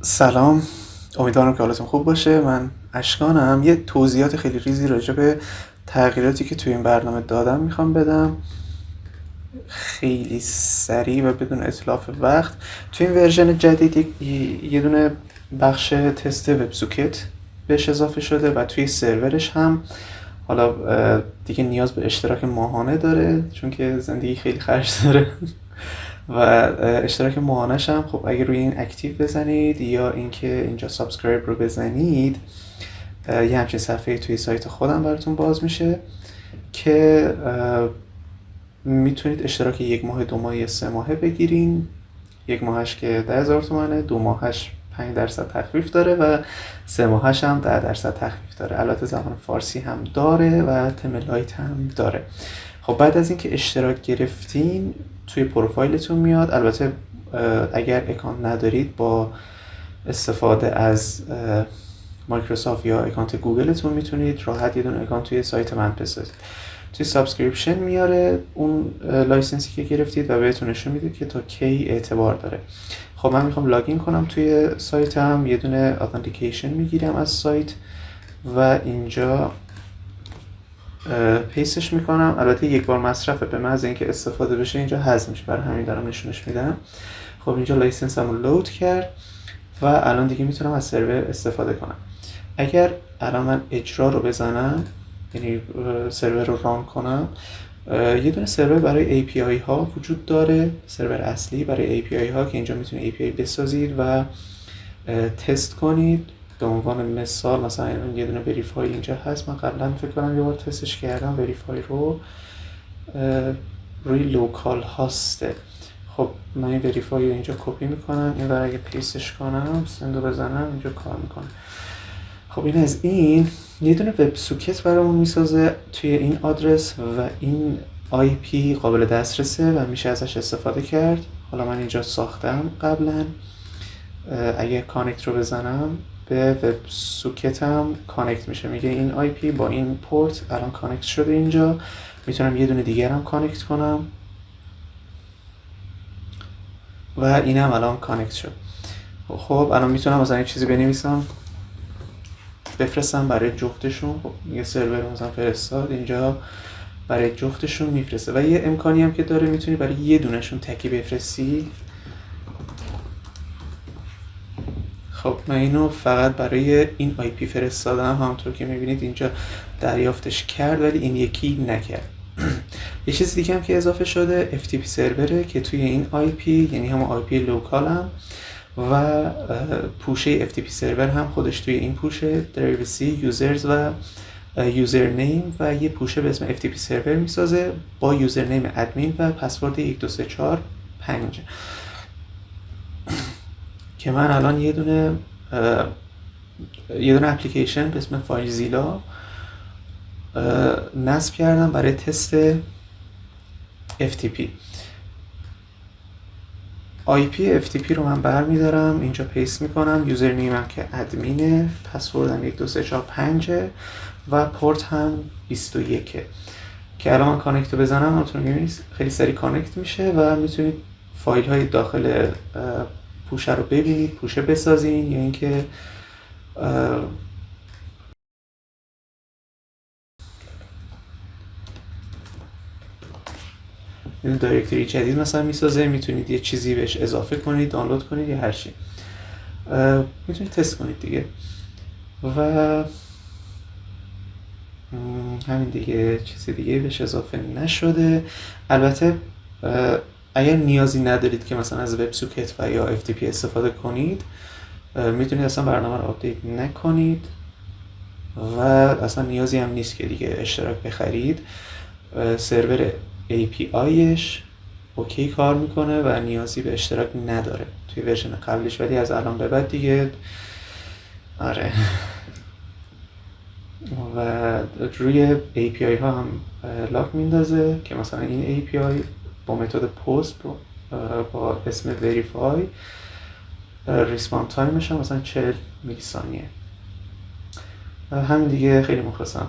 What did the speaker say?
سلام، امیدوارم که حالتون خوب باشه. من اشکانم. یه توضیحات خیلی ریزی راجع به تغییراتی که توی این برنامه دادم میخوام بدم، خیلی سریع و بدون اتلاف وقت. توی این ورژن جدید یه دونه بخش تست وبسوکت بهش اضافه شده و توی سرورش هم حالا دیگه نیاز به اشتراک ماهانه داره، چون که زندگی خیلی خرج داره. و اشتراک ماهانش هم خب اگه روی این اکتیو بزنید یا اینکه اینجا سابسکرایب رو بزنید، یه همچین صفحه توی سایت خودم براتون باز میشه که میتونید اشتراک 1 ماه، 2 ماه یا 3 ماهه بگیرین. 1 ماهش که 10,000 تومنه، 2 ماهش 5% تخفیف داره و 3 ماهش هم 10% تخفیف داره. البته زبان فارسی هم داره و تم لایت هم داره. خب بعد از اینکه اشتراک گرفتین توی پروفایلتون میاد. البته اگر اکانت ندارید با استفاده از مایکروسافت یا اکانت گوگلتون میتونید راحت یه دونه اکانت توی سایت من بسازید. توی سابسکریپشن میاره اون لایسنسی که گرفتید و بهتون نشون میده که تا کی اعتبار داره. خب من میخوام لاگین کنم توی سایتم، یه دونه اتنتیکیشن میگیرم از سایت و اینجا پیستش میکنم. البته یک بار مصرفه، به محض اینکه استفاده بشه اینجا حذف میشه، برای همین دارم نشونش میدم. خب اینجا لایسنسمو لود کرد و الان دیگه میتونم از سرور استفاده کنم. اگر الان من اجرا رو بزنم، یعنی سرور رو ران کنم، یه دونه سرور برای API ها وجود داره، سرور اصلی برای API ها که اینجا میتونید API بسازید و تست کنید. به عنوان مثال مثلا یه دونه وریفای اینجا هست، من قبلا فکر کنم یه بار تستش کردم. وریفای رو روی لوکال هاسته. خب من این وریفای رو اینجا کپی میکنم، این برای اگه پیستش کنم سندو بزنم اینجا کار میکنه. خب این از این یه دونه وب سوکت برامون میسازه توی این آدرس و این IP قابل دسترسه و میشه ازش استفاده کرد. حالا من اینجا ساختم قبلا. اگه کانکت رو بزنم به وب سوکتم کانکت میشه، میگه این IP با این پورت الان کانکت شده. اینجا میتونم یه دونه دیگر هم کانکت کنم و اینم الان کانکت شد. خب الان میتونم مثلا این چیزی بنویسم بفرستم برای جفتشون. خب یه سرور مثلا فرستاد، اینجا برای جفتشون میفرسته و یه امکانی هم که داره میتونی برای یه دونشون تکی بفرستی. خب من اینو فقط برای این IP فرستادم، همونطور که میبینید اینجا دریافتش کرد ولی این یکی نکرد. یه چیز دیگه هم که اضافه شده FTP سروره که توی این IP، یعنی همون IP لوکال هم و پوشه FTP سرور هم خودش توی این پوشه پرایوسی یوزرز و یوزرنیم و یه پوشه به اسم FTP سرور میسازه با یوزرنیم ادمین و پسورد 123455 که من الان یه دونه اپلیکیشن به اسم فایلزیلا نصب کردم برای تست FTP. IP FTP رو من برمیدارم اینجا پیست میکنم، یوزرنیمم که ادمینه، پسوردم 123455 و پورت هم 21 که الان من کانکت رو بزنم همونطور میبینید خیلی سریع کانکت میشه و میتونید فایل های داخل پوشه رو ببینید، پوشه بسازین یا اینکه این دایرکتوری جدید مثلا میسازه، میتونید یه چیزی بهش اضافه کنید، دانلود کنید یا هر چی. میتونید تست کنید دیگه و همین دیگه، چیزی دیگه بهش اضافه نشده. البته اگر نیازی ندارید که مثلا از وب سوکت و یا FTP استفاده کنید، میتونید اصلا برنامه رو آپدیت نکنید و اصلا نیازی هم نیست که دیگه اشتراک بخرید. سرور APIش اوکی کار میکنه و نیازی به اشتراک نداره توی ورژن قبلش، ولی از الان به بعد دیگه آره. و روی API ها هم لاک میندازه که مثلا این API با متد پست با اسم verify ریسپاند تایمش هم مثلا 40 میلی ثانیه. همین دیگه، خیلی مخلصم.